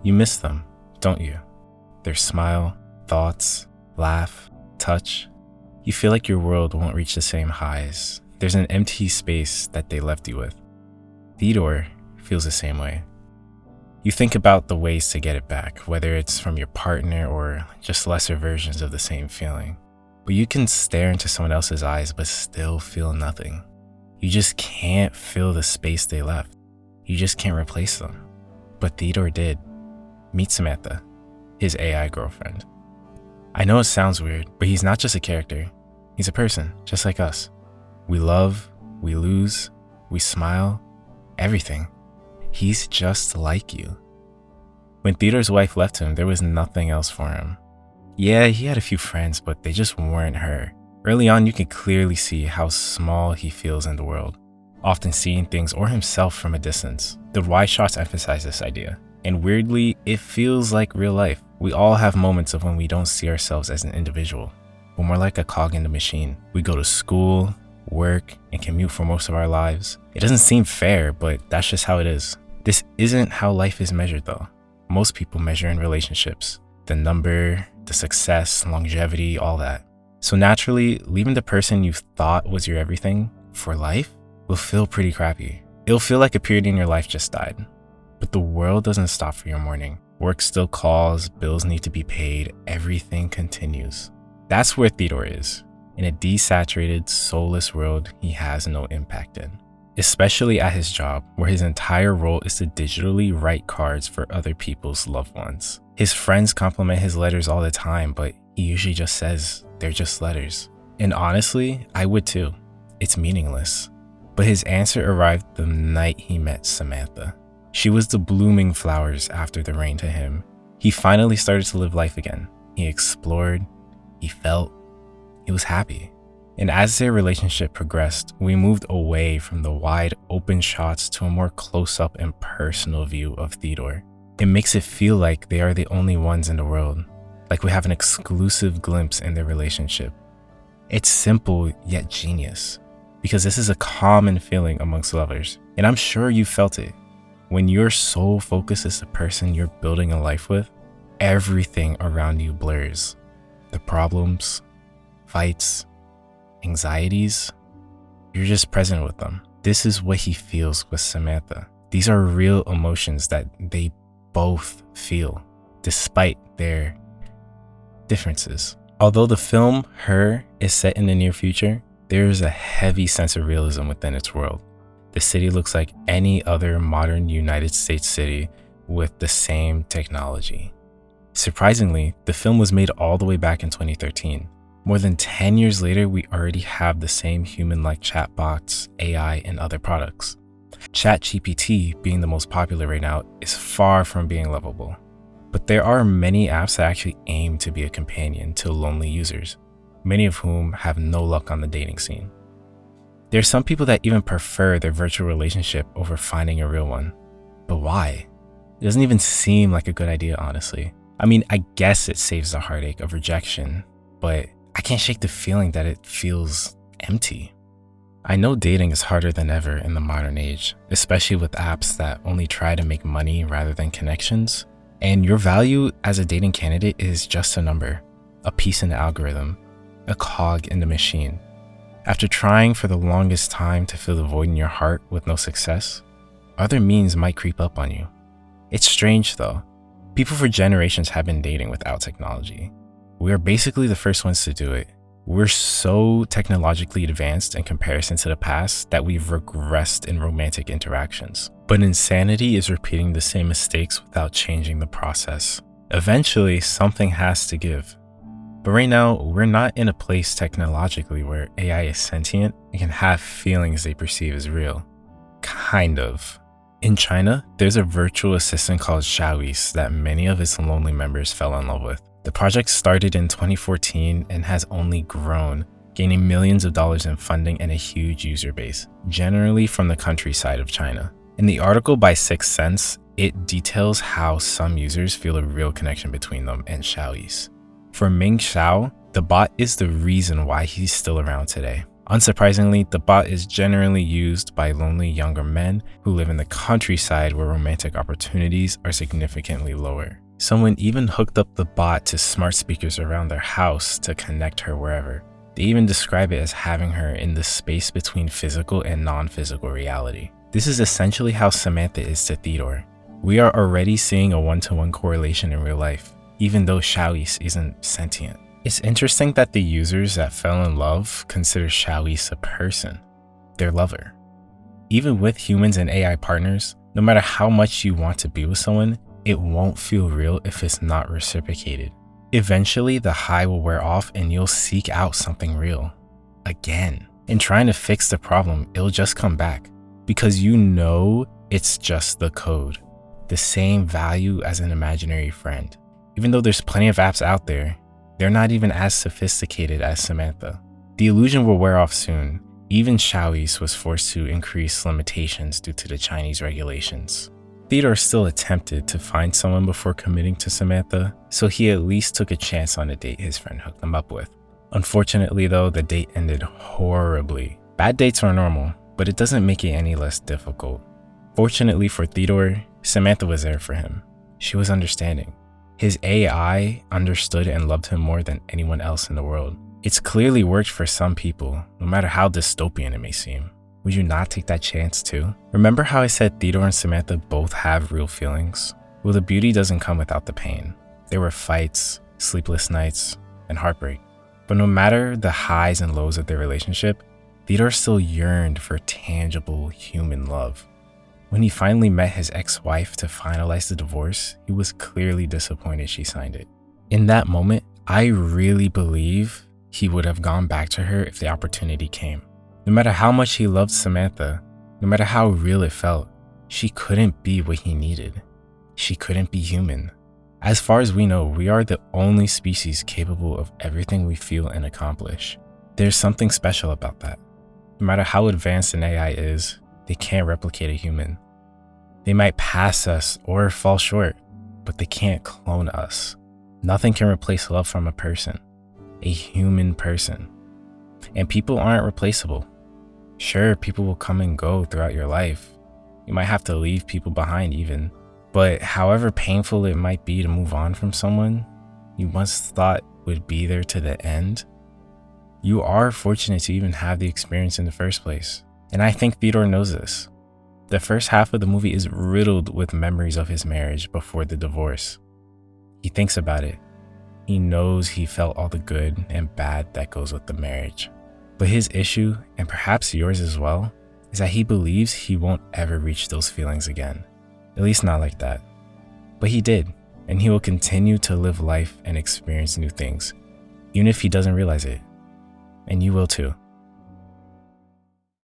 You miss them, don't you? Their smile, thoughts, laugh, touch. You feel like your world won't reach the same highs. There's an empty space that they left you with. Theore feels the same way. You think about the ways to get it back, whether it's from your partner or just lesser versions of the same feeling. But you can stare into someone else's eyes but still feel nothing. You just can't fill the space they left. You just can't replace them. But Theodore did. Meet Samantha, his AI girlfriend. I know it sounds weird, but he's not just a character. He's a person, just like us. We love, we lose, we smile, everything. He's just like you. When Theodore's wife left him, there was nothing else for him. Yeah, he had a few friends, but they just weren't her. Early on, you can clearly see how small he feels in the world, often seeing things or himself from a distance. The wide shots emphasize this idea, and weirdly, it feels like real life. We all have moments of when we don't see ourselves as an individual, but more like a cog in the machine. We go to school, work, and commute for most of our lives. It doesn't seem fair, but that's just how it is. This isn't how life is measured though. Most people measure in relationships, the number, the success, longevity, all that. So naturally, leaving the person you thought was your everything for life will feel pretty crappy. It'll feel like a period in your life just died. But the world doesn't stop for your mourning. Work still calls, bills need to be paid, everything continues. That's where Theodore is. In a desaturated, soulless world he has no impact in. Especially at his job, where his entire role is to digitally write cards for other people's loved ones. His friends compliment his letters all the time, but he usually just says they're just letters. And honestly, I would too. It's meaningless. But his answer arrived the night he met Samantha. She was the blooming flowers after the rain to him. He finally started to live life again. He explored, he felt, he was happy. And as their relationship progressed, we moved away from the wide open shots to a more close-up and personal view of Theodore. It makes it feel like they are the only ones in the world, like we have an exclusive glimpse in their relationship. It's simple yet genius, because this is a common feeling amongst lovers, and I'm sure you felt it. When your sole focus is the person you're building a life with, everything around you blurs. The problems, fights, anxieties, you're just present with them. This is what he feels with Samantha. These are real emotions that they both feel, despite their differences. Although the film Her is set in the near future, there is a heavy sense of realism within its world. The city looks like any other modern United States city with the same technology. Surprisingly, the film was made all the way back in 2013. More than 10 years later, we already have the same human-like chatbots, AI, and other products. ChatGPT, being the most popular right now, is far from being lovable. But there are many apps that actually aim to be a companion to lonely users, many of whom have no luck on the dating scene. There are some people that even prefer their virtual relationship over finding a real one. But why? It doesn't even seem like a good idea, honestly. I mean, I guess it saves the heartache of rejection, but I can't shake the feeling that it feels empty. I know dating is harder than ever in the modern age, especially with apps that only try to make money rather than connections. And your value as a dating candidate is just a number, a piece in the algorithm, a cog in the machine. After trying for the longest time to fill the void in your heart with no success, other means might creep up on you. It's strange though. People for generations have been dating without technology. We are basically the first ones to do it. We're so technologically advanced in comparison to the past that we've regressed in romantic interactions. But insanity is repeating the same mistakes without changing the process. Eventually, something has to give. But right now, we're not in a place technologically where AI is sentient and can have feelings they perceive as real. Kind of. In China, there's a virtual assistant called Shiai that many of its lonely members fell in love with. The project started in 2014 and has only grown, gaining millions of dollars in funding and a huge user base, generally from the countryside of China. In the article by 6 Sense, it details how some users feel a real connection between them and Shiai. For Ming Xiao, the bot is the reason why he's still around today. Unsurprisingly, the bot is generally used by lonely younger men who live in the countryside where romantic opportunities are significantly lower. Someone even hooked up the bot to smart speakers around their house to connect her wherever. They even describe it as having her in the space between physical and non-physical reality. This is essentially how Samantha is to Theore. We are already seeing a one-to-one correlation in real life, even though Shiai isn't sentient. It's interesting that the users that fell in love consider Shiai a person, their lover. Even with humans and AI partners, no matter how much you want to be with someone, it won't feel real if it's not reciprocated. Eventually, the high will wear off and you'll seek out something real. Again. In trying to fix the problem, it'll just come back. Because you know it's just the code. The same value as an imaginary friend. Even though there's plenty of apps out there, they're not even as sophisticated as Samantha. The illusion will wear off soon. Even Shiai was forced to increase limitations due to the Chinese regulations. Theodore still attempted to find someone before committing to Samantha, so he at least took a chance on a date his friend hooked him up with. Unfortunately though, the date ended horribly. Bad dates are normal, but it doesn't make it any less difficult. Fortunately for Theodore, Samantha was there for him. She was understanding. His AI understood and loved him more than anyone else in the world. It's clearly worked for some people, no matter how dystopian it may seem. Would you not take that chance too? Remember how I said Theodore and Samantha both have real feelings? Well, the beauty doesn't come without the pain. There were fights, sleepless nights, and heartbreak. But no matter the highs and lows of their relationship, Theodore still yearned for tangible human love. When he finally met his ex-wife to finalize the divorce, he was clearly disappointed she signed it. In that moment, I really believe he would have gone back to her if the opportunity came. No matter how much he loved Samantha, no matter how real it felt, she couldn't be what he needed. She couldn't be human. As far as we know, we are the only species capable of everything we feel and accomplish. There's something special about that. No matter how advanced an AI is, they can't replicate a human. They might pass us or fall short, but they can't clone us. Nothing can replace love from a person, a human person. And people aren't replaceable. Sure, people will come and go throughout your life. You might have to leave people behind even. But however painful it might be to move on from someone you once thought would be there to the end, you are fortunate to even have the experience in the first place. And I think Theodore knows this. The first half of the movie is riddled with memories of his marriage before the divorce. He thinks about it. He knows he felt all the good and bad that goes with the marriage. But his issue, and perhaps yours as well, is that he believes he won't ever reach those feelings again. At least not like that. But he did, and he will continue to live life and experience new things, even if he doesn't realize it. And you will too.